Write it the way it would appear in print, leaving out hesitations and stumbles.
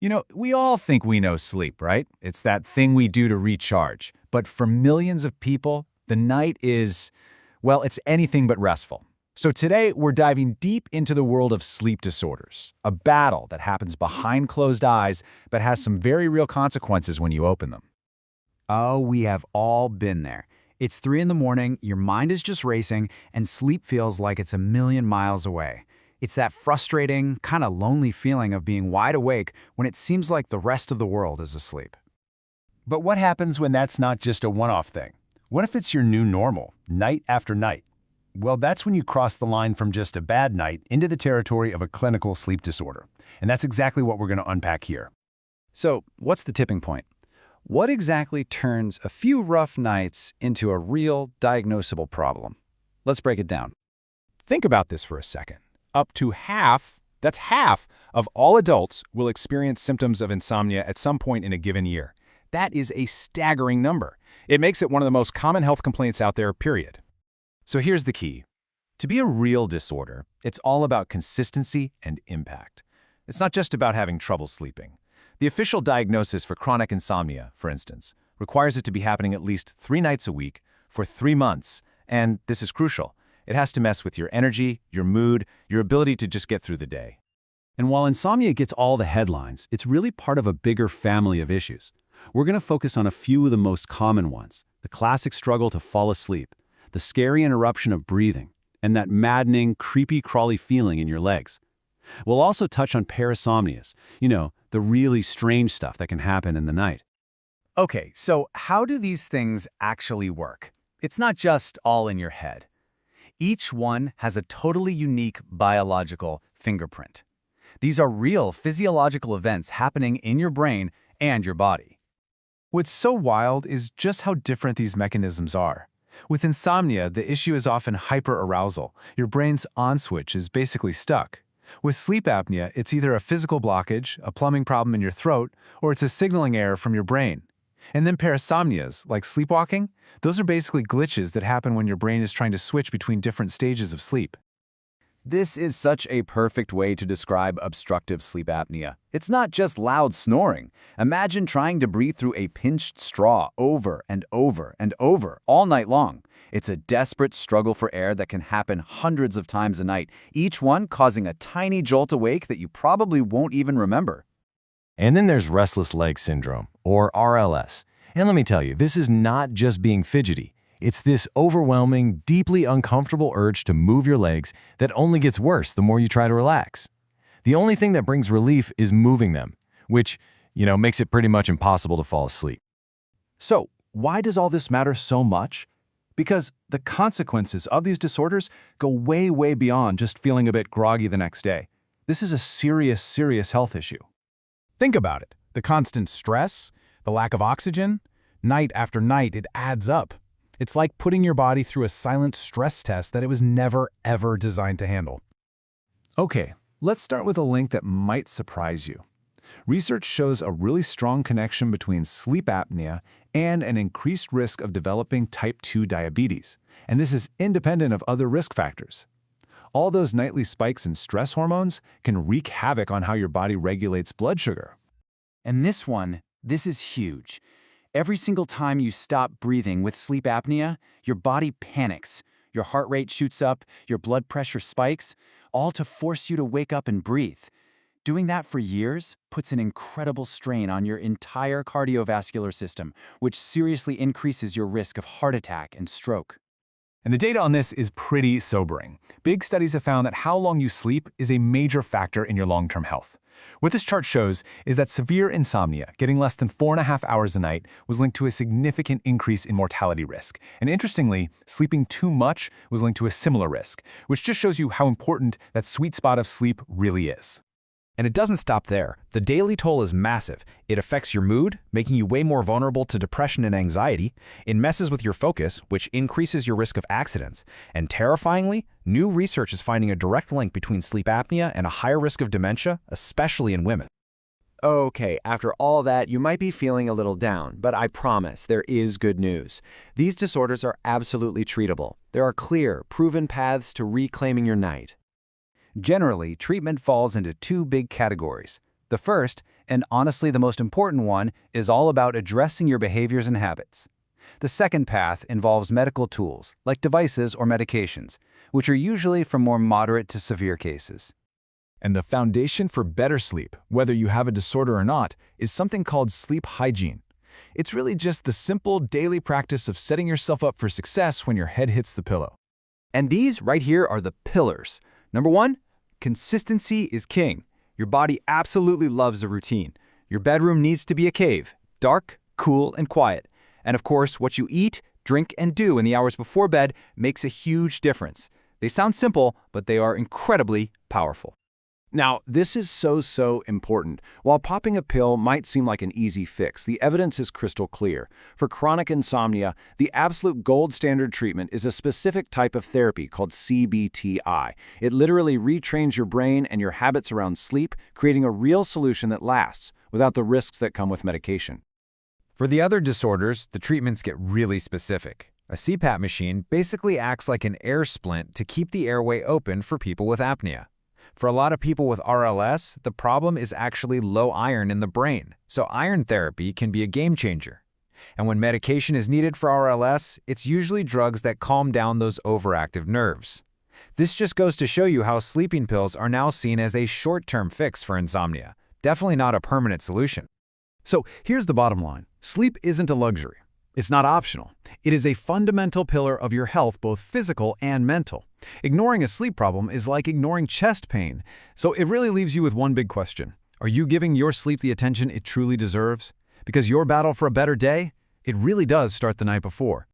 We all think we know sleep, right? It's that thing we do to recharge. But for millions of people, the night is, well, it's anything but restful. So today, we're diving deep into the world of sleep disorders, a battle that happens behind closed eyes but has some very real consequences when you open them. Oh, we have all been there. It's 3 in the morning, your mind is just racing, and sleep feels like it's a million miles away. It's that frustrating, kind of lonely feeling of being wide awake when it seems like the rest of the world is asleep. But what happens when that's not just a one-off thing? What if it's your new normal, night after night? Well, that's when you cross the line from just a bad night into the territory of a clinical sleep disorder. And that's exactly what we're going to unpack here. So, what's the tipping point? What exactly turns a few rough nights into a real, diagnosable problem? Let's break it down. Think about this for a second. Up to half, that's half, of all adults will experience symptoms of insomnia at some point in a given year. That is a staggering number. It makes it one of the most common health complaints out there, period. So here's the key. To be a real disorder, it's all about consistency and impact. It's not just about having trouble sleeping. The official diagnosis for chronic insomnia, for instance, requires it to be happening at least 3 nights a week for 3 months. And this is crucial. It has to mess with your energy, your mood, your ability to just get through the day. And while insomnia gets all the headlines, it's really part of a bigger family of issues. We're going to focus on a few of the most common ones: the classic struggle to fall asleep, the scary interruption of breathing, and that maddening, creepy, crawly feeling in your legs. We'll also touch on parasomnias, the really strange stuff that can happen in the night. Okay, so how do these things actually work? It's not just all in your head. Each one has a totally unique biological fingerprint. These are real physiological events happening in your brain and your body. What's so wild is just how different these mechanisms are. With insomnia, the issue is often hyperarousal. Your brain's on switch is basically stuck. With sleep apnea, it's either a physical blockage, a plumbing problem in your throat, or it's a signaling error from your brain. And then parasomnias, like sleepwalking, those are basically glitches that happen when your brain is trying to switch between different stages of sleep. This is such a perfect way to describe obstructive sleep apnea. It's not just loud snoring. Imagine trying to breathe through a pinched straw over and over and over all night long. It's a desperate struggle for air that can happen hundreds of times a night, each one causing a tiny jolt awake that you probably won't even remember. And then there's Restless Legs Syndrome, or RLS. And let me tell you, this is not just being fidgety. It's this overwhelming, deeply uncomfortable urge to move your legs that only gets worse the more you try to relax. The only thing that brings relief is moving them, which, makes it pretty much impossible to fall asleep. So, why does all this matter so much? Because the consequences of these disorders go way, way beyond just feeling a bit groggy the next day. This is a serious, serious health issue. Think about it. The constant stress, the lack of oxygen, night after night, it adds up. It's like putting your body through a silent stress test that it was never, ever designed to handle. Okay, let's start with a link that might surprise you. Research shows a really strong connection between sleep apnea and an increased risk of developing type 2 diabetes, and this is independent of other risk factors. All those nightly spikes in stress hormones can wreak havoc on how your body regulates blood sugar. And this is huge. Every single time you stop breathing with sleep apnea, your body panics. Your heart rate shoots up, your blood pressure spikes, all to force you to wake up and breathe. Doing that for years puts an incredible strain on your entire cardiovascular system, which seriously increases your risk of heart attack and stroke. And the data on this is pretty sobering. Big studies have found that how long you sleep is a major factor in your long-term health. What this chart shows is that severe insomnia, getting less than 4.5 hours a night, was linked to a significant increase in mortality risk. And interestingly, sleeping too much was linked to a similar risk, which just shows you how important that sweet spot of sleep really is. And it doesn't stop there. The daily toll is massive. It affects your mood, making you way more vulnerable to depression and anxiety. It messes with your focus, which increases your risk of accidents. And terrifyingly, new research is finding a direct link between sleep apnea and a higher risk of dementia, especially in women. Okay, after all that, you might be feeling a little down, but I promise there is good news. These disorders are absolutely treatable. There are clear, proven paths to reclaiming your night. Generally, treatment falls into 2 big categories. The first And honestly, the most important one is all about addressing your behaviors and habits. The second path involves medical tools, like devices or medications, which are usually for more moderate to severe cases. And the foundation for better sleep, whether you have a disorder or not, is something called sleep hygiene. It's really just the simple daily practice of setting yourself up for success when your head hits the pillow. And these right here are the pillars. Number 1, consistency is king. Your body absolutely loves a routine. Your bedroom needs to be a cave, dark, cool, and quiet. And of course, what you eat, drink, and do in the hours before bed makes a huge difference. They sound simple, but they are incredibly powerful. Now, this is so important. While popping a pill might seem like an easy fix, the evidence is crystal clear. For chronic insomnia, the absolute gold standard treatment is a specific type of therapy called CBTI. It literally retrains your brain and your habits around sleep, creating a real solution that lasts, without the risks that come with medication. For the other disorders, the treatments get really specific. A CPAP machine basically acts like an air splint to keep the airway open for people with apnea. For a lot of people with RLS, the problem is actually low iron in the brain, so iron therapy can be a game changer. And when medication is needed for RLS, it's usually drugs that calm down those overactive nerves. This just goes to show you how sleeping pills are now seen as a short-term fix for insomnia, definitely not a permanent solution. So here's the bottom line. Sleep isn't a luxury. It's not optional. It is a fundamental pillar of your health, both physical and mental. Ignoring a sleep problem is like ignoring chest pain. So it really leaves you with one big question. Are you giving your sleep the attention it truly deserves? Because your battle for a better day, it really does start the night before.